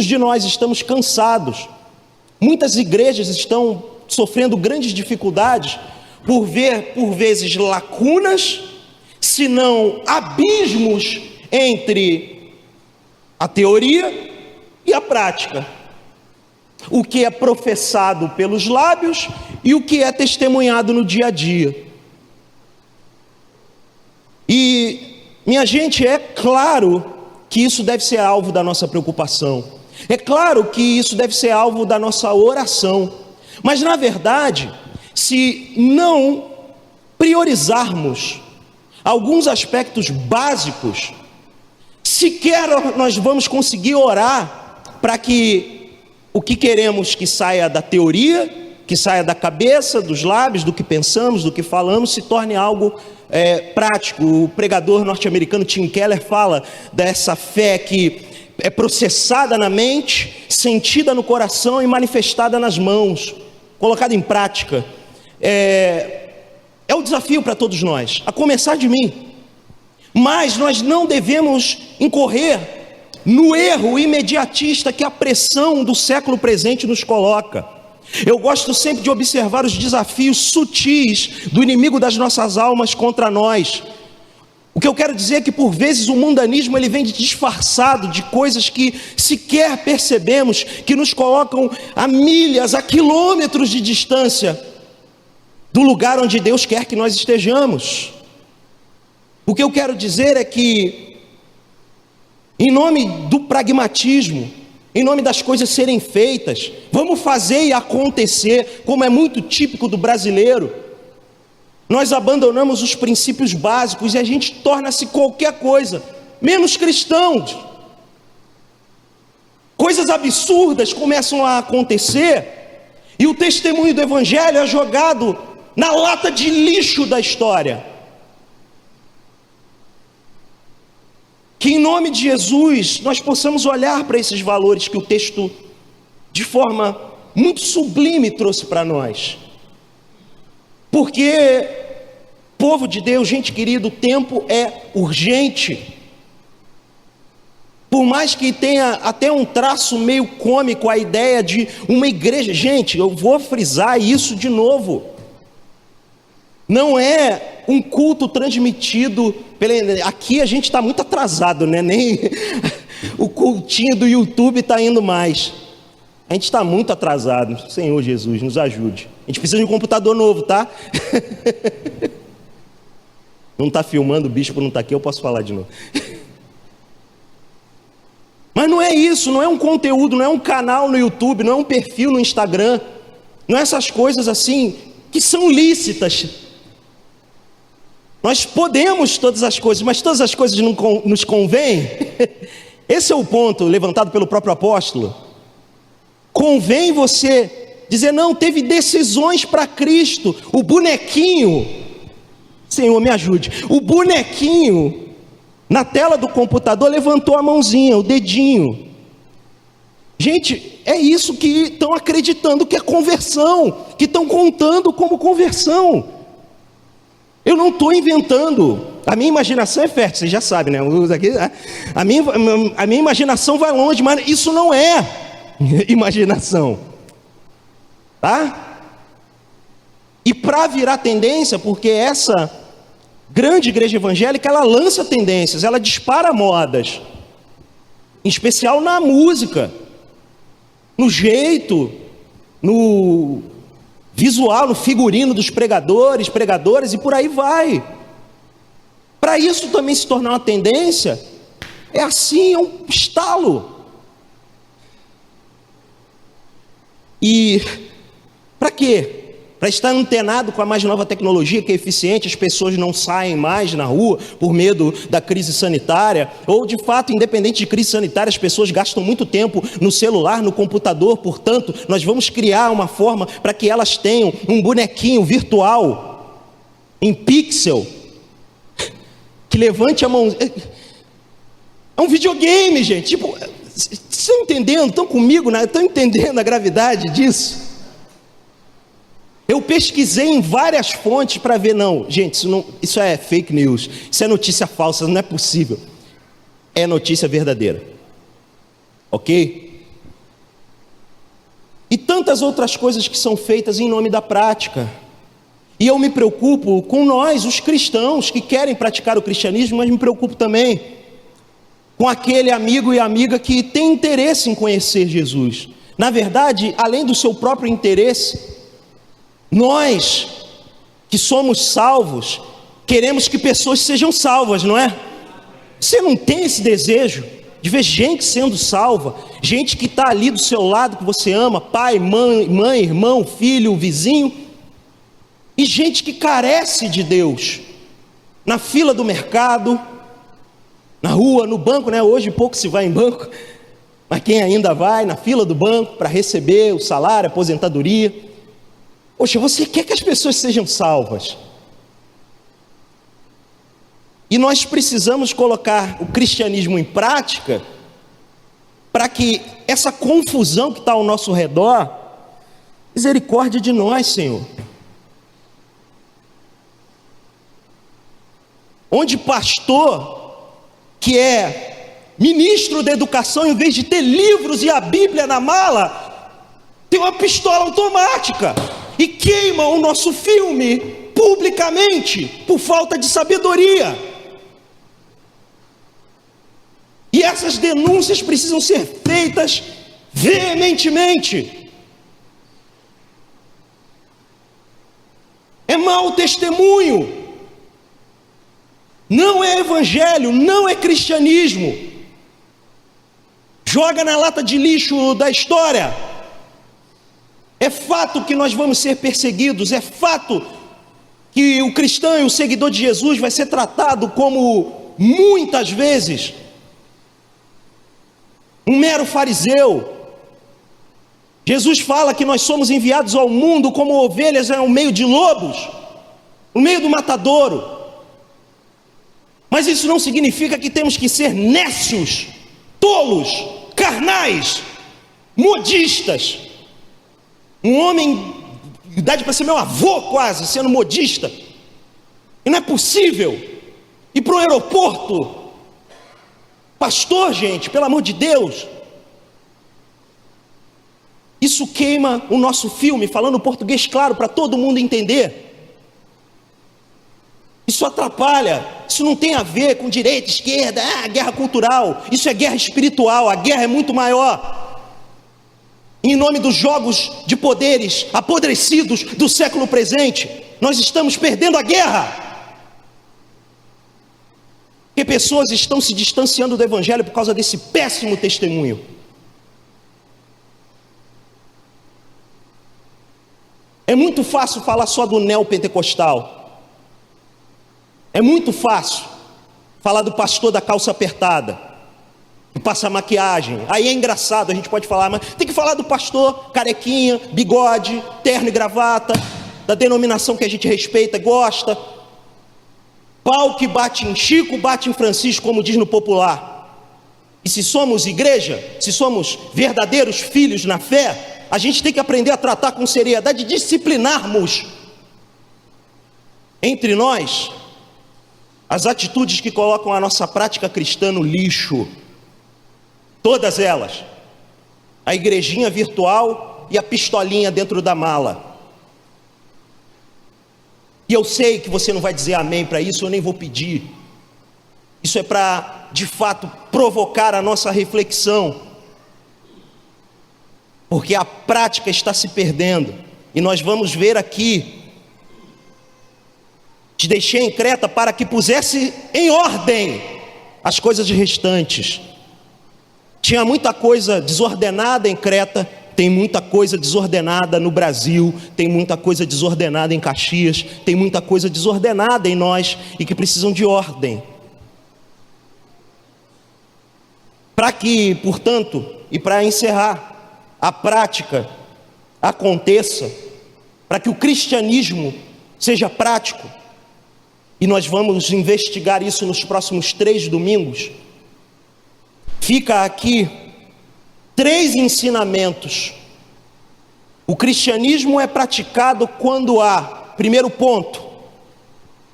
de nós estamos cansados, muitas igrejas estão sofrendo grandes dificuldades por ver, por vezes, lacunas, se não abismos entre a teoria e a prática. O que é professado pelos lábios e o que é testemunhado no dia a dia. E, minha gente, é claro que isso deve ser alvo da nossa preocupação. É claro que isso deve ser alvo da nossa oração. Mas, na verdade, se não priorizarmos alguns aspectos básicos, sequer nós vamos conseguir orar para que o que queremos que saia da teoria, que saia da cabeça, dos lábios, do que pensamos, do que falamos, se torne algo prático. O pregador norte-americano Tim Keller fala dessa fé que é processada na mente, sentida no coração e manifestada nas mãos, colocada em prática. É o desafio para todos nós, a começar de mim. Mas nós não devemos incorrer no erro imediatista que a pressão do século presente nos coloca. Eu gosto sempre de observar os desafios sutis do inimigo das nossas almas contra nós. O que eu quero dizer é que por vezes o mundanismo ele vem disfarçado de coisas que sequer percebemos, que nos colocam a milhas, a quilômetros de distância do lugar onde Deus quer que nós estejamos. O que eu quero dizer é que, em nome do pragmatismo, em nome das coisas serem feitas, vamos fazer e acontecer, como é muito típico do brasileiro, nós abandonamos os princípios básicos e a gente torna-se qualquer coisa, menos cristãos. Coisas absurdas começam a acontecer e o testemunho do Evangelho é jogado na lata de lixo da história. Que em nome de Jesus nós possamos olhar para esses valores que o texto, de forma muito sublime, trouxe para nós. Porque, povo de Deus, gente querida, o tempo é urgente. Por mais que tenha até um traço meio cômico a ideia de uma igreja, gente, eu vou frisar isso de novo. Não é um culto transmitido aqui a gente está muito atrasado, né? Nem o cultinho do YouTube está indo mais. A gente está muito atrasado. Senhor Jesus, nos ajude. A gente precisa de um computador novo, tá? Não está filmando, o bispo não está aqui, eu posso falar de novo. Mas não é isso, não é um conteúdo, não é um canal no YouTube, não é um perfil no Instagram. Não é essas coisas assim que são lícitas. Nós podemos todas as coisas, mas todas as coisas não nos convêm. Esse é o ponto levantado pelo próprio apóstolo. Convém você dizer, não, teve decisões para Cristo. O bonequinho, Senhor me ajude, o bonequinho na tela do computador levantou a mãozinha, o dedinho. Gente, é isso que estão acreditando que é conversão, que estão contando como conversão. Eu não estou inventando, a minha imaginação é fértil, vocês já sabem, né? A minha imaginação vai longe, mas isso não é imaginação, tá? E para virar tendência, porque essa grande igreja evangélica, ela lança tendências, ela dispara modas, em especial na música, no jeito, no visual, no figurino dos pregadores, pregadoras e por aí vai. Para isso também se tornar uma tendência, é assim, é um estalo. E para quê? Para estar antenado com a mais nova tecnologia que é eficiente, as pessoas não saem mais na rua por medo da crise sanitária, ou de fato, independente de crise sanitária, as pessoas gastam muito tempo no celular, no computador, portanto, nós vamos criar uma forma para que elas tenham um bonequinho virtual, em pixel, que levante a mão. É um videogame, gente, tipo, vocês estão entendendo? Estão comigo? Estão entendendo a gravidade disso? Eu pesquisei em várias fontes para ver, não, gente, isso é fake news, isso é notícia falsa, não é possível. É notícia verdadeira. Ok? E tantas outras coisas que são feitas em nome da prática. E eu me preocupo com nós, os cristãos, que querem praticar o cristianismo, mas me preocupo também com aquele amigo e amiga que tem interesse em conhecer Jesus. Na verdade, além do seu próprio interesse, nós que somos salvos, queremos que pessoas sejam salvas, não é? Você não tem esse desejo de ver gente sendo salva, gente que está ali do seu lado, que você ama, pai, mãe, irmão, filho, vizinho, e gente que carece de Deus, na fila do mercado, na rua, no banco, né? Hoje pouco se vai em banco, mas quem ainda vai na fila do banco para receber o salário, a aposentadoria. Poxa, você quer que as pessoas sejam salvas? E nós precisamos colocar o cristianismo em prática para que essa confusão que está ao nosso redor, misericórdia de nós, Senhor. onde pastor, que é ministro da educação, em vez de ter livros e a Bíblia na mala, tem uma pistola automática e queima o nosso filme publicamente por falta de sabedoria. E essas denúncias precisam ser feitas veementemente. É mau testemunho, não é evangelho, não é cristianismo. Joga na lata de lixo da história. É fato que nós vamos ser perseguidos, é fato que o cristão e o seguidor de Jesus vai ser tratado como, muitas vezes, um mero fariseu. Jesus fala que nós somos enviados ao mundo como ovelhas no meio de lobos, no meio do matadouro. Mas isso não significa que temos que ser nécios, tolos, carnais, modistas. Um homem, idade para ser meu avô quase, sendo modista. E não é possível ir para o aeroporto. Pastor, gente, pelo amor de Deus. Isso queima o nosso filme, falando português claro para todo mundo entender. Isso atrapalha, isso não tem a ver com direita, esquerda, guerra cultural. Isso é guerra espiritual, a guerra é muito maior. Em nome dos jogos de poderes apodrecidos do século presente, nós estamos perdendo a guerra. Porque pessoas estão se distanciando do evangelho por causa desse péssimo testemunho. É muito fácil falar só do neopentecostal. É muito fácil falar do pastor da calça apertada, que passa maquiagem. Aí é engraçado, a gente pode falar, mas tem que falar do pastor carequinha, bigode, terno e gravata, da denominação que a gente respeita e gosta. Pau que bate em Chico, bate em Francisco, como diz no popular. E se somos igreja, se somos verdadeiros filhos na fé, a gente tem que aprender a tratar com seriedade, disciplinarmos entre nós as atitudes que colocam a nossa prática cristã no lixo. Todas elas. A igrejinha virtual e a pistolinha dentro da mala. E eu sei que você não vai dizer amém para isso, eu nem vou pedir. Isso é para, de fato, provocar a nossa reflexão. Porque a prática está se perdendo. E nós vamos ver aqui. Te deixei em Creta para que pusesse em ordem as coisas restantes. Tinha muita coisa desordenada em Creta, tem muita coisa desordenada no Brasil, tem muita coisa desordenada em Caxias, tem muita coisa desordenada em nós e que precisam de ordem. Para que, portanto, e para encerrar, a prática aconteça, para que o cristianismo seja prático, e nós vamos investigar isso nos próximos 3 domingos, fica aqui 3 ensinamentos. O cristianismo é praticado quando há, primeiro ponto,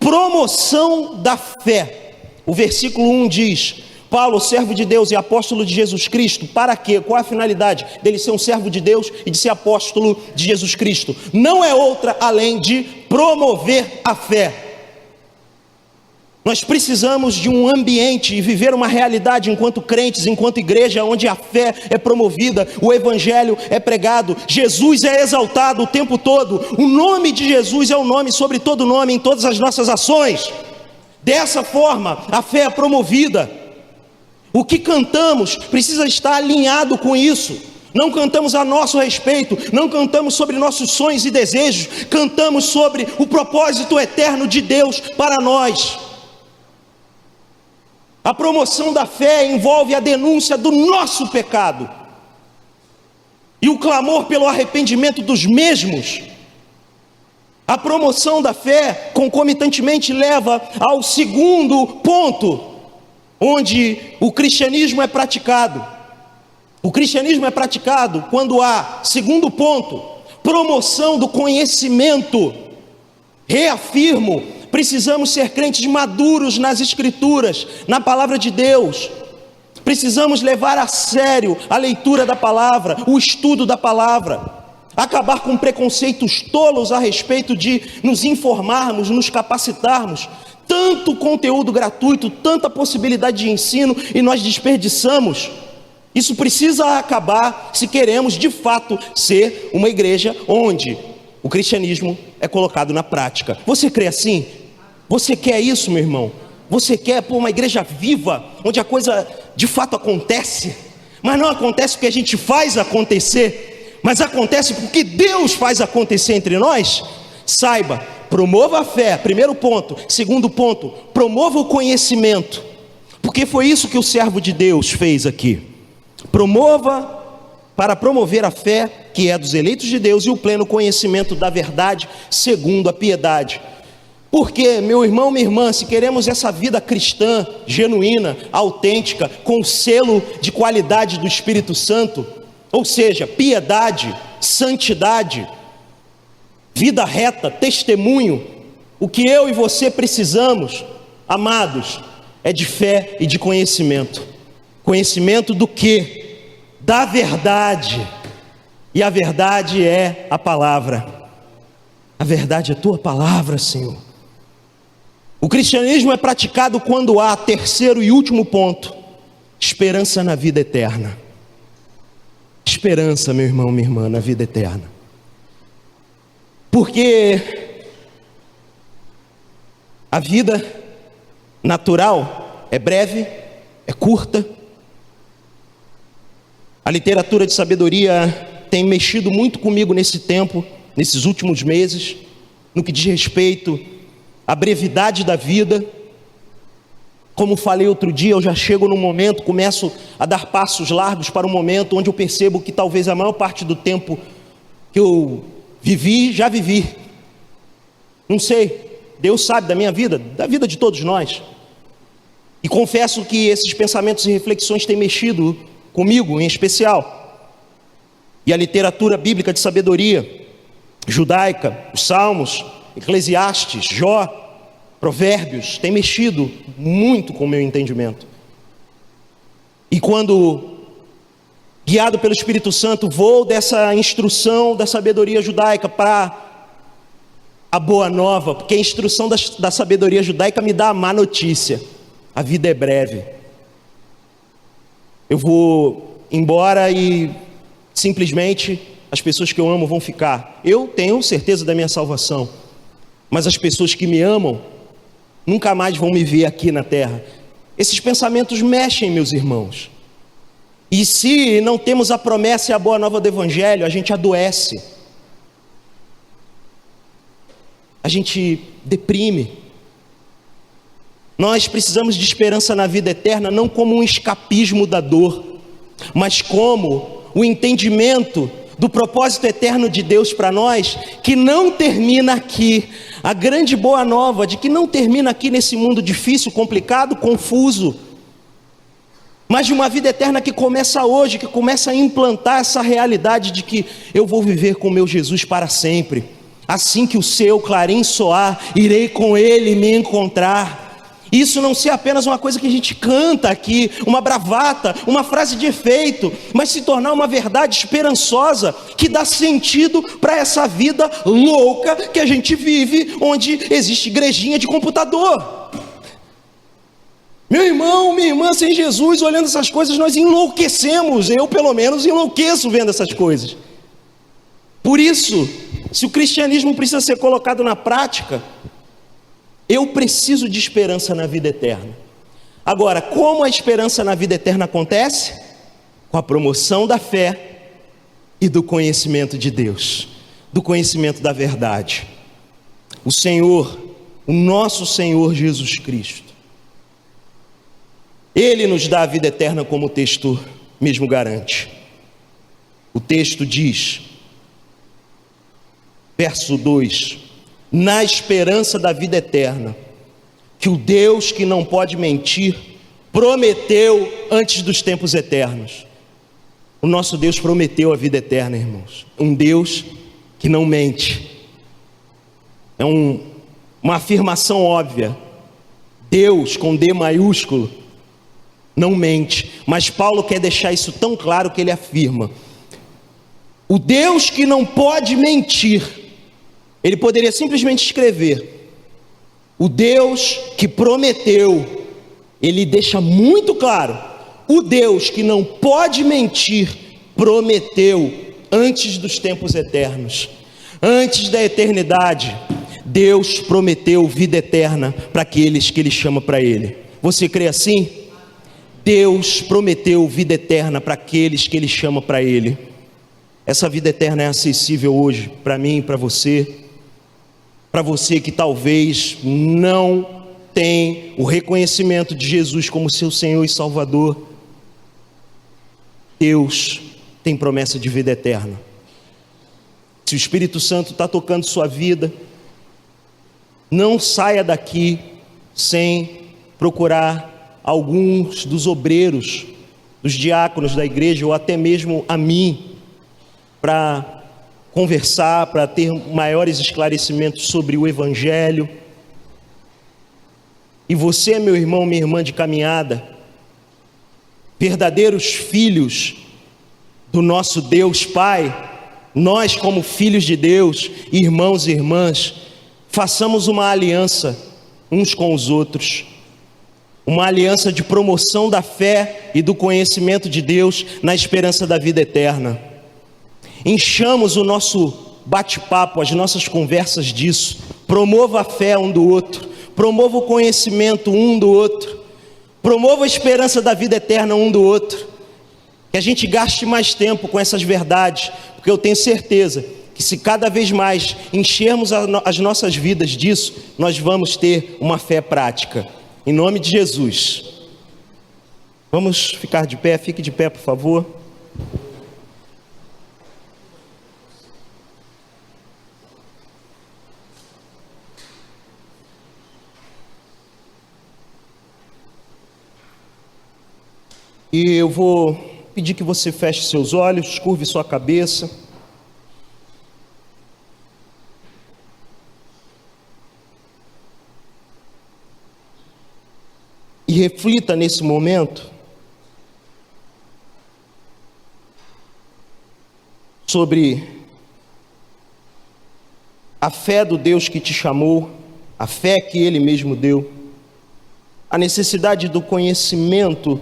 promoção da fé. O versículo 1 diz: Paulo, servo de Deus e apóstolo de Jesus Cristo, para quê? Qual a finalidade dele ser um servo de Deus e de ser apóstolo de Jesus Cristo? Não é outra além de promover a fé. Nós precisamos de um ambiente e viver uma realidade enquanto crentes, enquanto igreja, onde a fé é promovida, o evangelho é pregado, Jesus é exaltado o tempo todo, o nome de Jesus é o nome sobre todo nome em todas as nossas ações. Dessa forma, a fé é promovida. O que cantamos precisa estar alinhado com isso. Não cantamos a nosso respeito, não cantamos sobre nossos sonhos e desejos, cantamos sobre o propósito eterno de Deus para nós. A promoção da fé envolve a denúncia do nosso pecado e o clamor pelo arrependimento dos mesmos. A promoção da fé concomitantemente leva ao segundo ponto, onde o cristianismo é praticado. O cristianismo é praticado quando há, segundo ponto, promoção do conhecimento. Reafirmo, Precisamos ser crentes maduros nas Escrituras, na palavra de Deus. Precisamos levar a sério a leitura da palavra, o estudo da palavra. Acabar com preconceitos tolos a respeito de nos informarmos, nos capacitarmos. Tanto conteúdo gratuito, tanta possibilidade de ensino e nós desperdiçamos. Isso precisa acabar se queremos de fato ser uma igreja onde o cristianismo é colocado na prática. Você crê assim? Você quer isso, meu irmão? Você quer uma igreja viva, onde a coisa de fato acontece? Mas não acontece porque a gente faz acontecer, mas acontece porque Deus faz acontecer entre nós? Saiba, promova a fé, primeiro ponto. Segundo ponto, promova o conhecimento, porque foi isso que o servo de Deus fez aqui. Promova, para promover a fé que é dos eleitos de Deus e o pleno conhecimento da verdade segundo a piedade. Porque, meu irmão, minha irmã, se queremos essa vida cristã, genuína, autêntica, com o selo de qualidade do Espírito Santo, ou seja, piedade, santidade, vida reta, testemunho, o que eu e você precisamos, amados, é de fé e de conhecimento. Conhecimento do quê? Da verdade. E a verdade é a palavra. A verdade é a tua palavra, Senhor. O cristianismo é praticado quando há, terceiro e último ponto, esperança na vida eterna. Esperança, meu irmão, minha irmã, na vida eterna. Porque a vida natural é breve, é curta. A literatura de sabedoria tem mexido muito comigo nesse tempo, nesses últimos meses, no que diz respeito à brevidade da vida. Como falei outro dia, eu já chego num momento, começo a dar passos largos para um momento onde eu percebo que talvez a maior parte do tempo que eu vivi, já vivi. Não sei, Deus sabe da minha vida, da vida de todos nós. E confesso que esses pensamentos e reflexões têm mexido comigo em especial. E a literatura bíblica de sabedoria judaica, os Salmos, Eclesiastes, Jó, Provérbios, tem mexido muito com o meu entendimento. E quando, guiado pelo Espírito Santo, vou dessa instrução da sabedoria judaica para a boa nova, porque a instrução da sabedoria judaica me dá a má notícia: a vida é breve. Eu vou embora e simplesmente as pessoas que eu amo vão ficar. Eu tenho certeza da minha salvação, mas as pessoas que me amam nunca mais vão me ver aqui na terra. Esses pensamentos mexem, meus irmãos. E se não temos a promessa e a boa nova do Evangelho, a gente adoece, a gente deprime. Nós precisamos de esperança na vida eterna, não como um escapismo da dor, mas como o entendimento do propósito eterno de Deus para nós, que não termina aqui. A grande boa nova de que não termina aqui nesse mundo difícil, complicado, confuso, mas de uma vida eterna que começa hoje, que começa a implantar essa realidade de que eu vou viver com meu Jesus para sempre. Assim que o seu clarim soar, irei com ele me encontrar. Isso não ser apenas uma coisa que a gente canta aqui, uma bravata, uma frase de efeito, mas se tornar uma verdade esperançosa, que dá sentido para essa vida louca que a gente vive, onde existe igrejinha de computador. Meu irmão, minha irmã, sem Jesus, olhando essas coisas, nós enlouquecemos. Eu, pelo menos, enlouqueço vendo essas coisas. Por isso, se o cristianismo precisa ser colocado na prática, eu preciso de esperança na vida eterna. Agora, como a esperança na vida eterna acontece? Com a promoção da fé e do conhecimento de Deus, do conhecimento da verdade. O Senhor, o nosso Senhor Jesus Cristo, Ele nos dá a vida eterna, como o texto mesmo garante. O texto diz, verso 2: na esperança da vida eterna, que o Deus que não pode mentir, prometeu antes dos tempos eternos. O nosso Deus prometeu a vida eterna, irmãos. Um Deus que não mente. É uma afirmação óbvia. Deus, com D maiúsculo, não mente, mas Paulo quer deixar isso tão claro que ele afirma: o Deus que não pode mentir. Ele poderia simplesmente escrever: o Deus que prometeu. Ele deixa muito claro: o Deus que não pode mentir, prometeu antes dos tempos eternos, antes da eternidade. Deus prometeu vida eterna para aqueles que Ele chama para Ele. Você crê assim? Deus prometeu vida eterna para aqueles que Ele chama para Ele. Essa vida eterna é acessível hoje para mim e para você. Para você que talvez não tem o reconhecimento de Jesus como seu Senhor e Salvador, Deus tem promessa de vida eterna. Se o Espírito Santo está tocando sua vida, não saia daqui sem procurar alguns dos obreiros, dos diáconos da igreja, ou até mesmo a mim, para conversar, para ter maiores esclarecimentos sobre o Evangelho. E você, meu irmão, minha irmã de caminhada, verdadeiros filhos do nosso Deus Pai, nós como filhos de Deus, irmãos e irmãs, façamos uma aliança uns com os outros, uma aliança de promoção da fé e do conhecimento de Deus na esperança da vida eterna. Enchamos o nosso bate-papo, as nossas conversas disso. Promova a fé um do outro, promova o conhecimento um do outro, promova a esperança da vida eterna um do outro. Que a gente gaste mais tempo com essas verdades, porque eu tenho certeza que se cada vez mais enchermos as nossas vidas disso, nós vamos ter uma fé prática. Em nome de Jesus. Vamos ficar de pé, fique de pé, por favor. E eu vou pedir que você feche seus olhos, curve sua cabeça. E reflita nesse momento sobre a fé do Deus que te chamou, a fé que Ele mesmo deu, a necessidade do conhecimento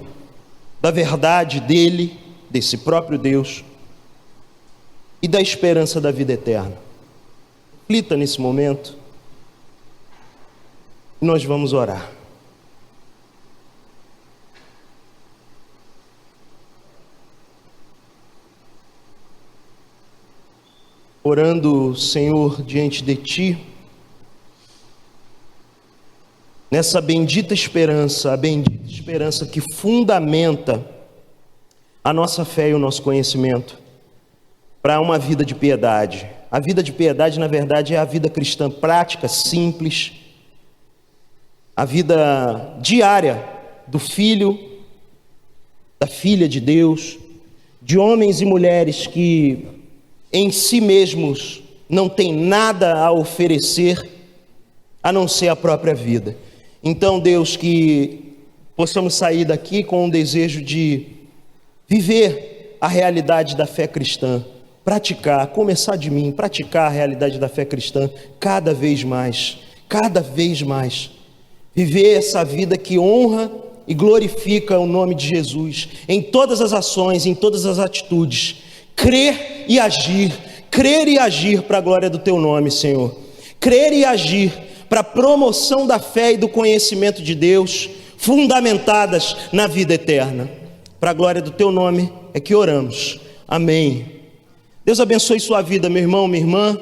da verdade dEle, desse próprio Deus, e da esperança da vida eterna. Reflita nesse momento e nós vamos orar. Orando, Senhor, diante de Ti, nessa bendita esperança, a bendita esperança que fundamenta a nossa fé e o nosso conhecimento para uma vida de piedade. A vida de piedade, na verdade, é a vida cristã prática, simples, a vida diária do filho, da filha de Deus, de homens e mulheres que em si mesmos não tem nada a oferecer a não ser a própria vida. Então, Deus, que possamos sair daqui com um desejo de viver a realidade da fé cristã, praticar, começar de mim, praticar a realidade da fé cristã cada vez mais, viver essa vida que honra e glorifica o nome de Jesus em todas as ações, em todas as atitudes. Crer e agir para a glória do Teu nome, Senhor. Crer e agir para a promoção da fé e do conhecimento de Deus, fundamentadas na vida eterna. Para a glória do Teu nome é que oramos. Amém. Deus abençoe sua vida, meu irmão, minha irmã.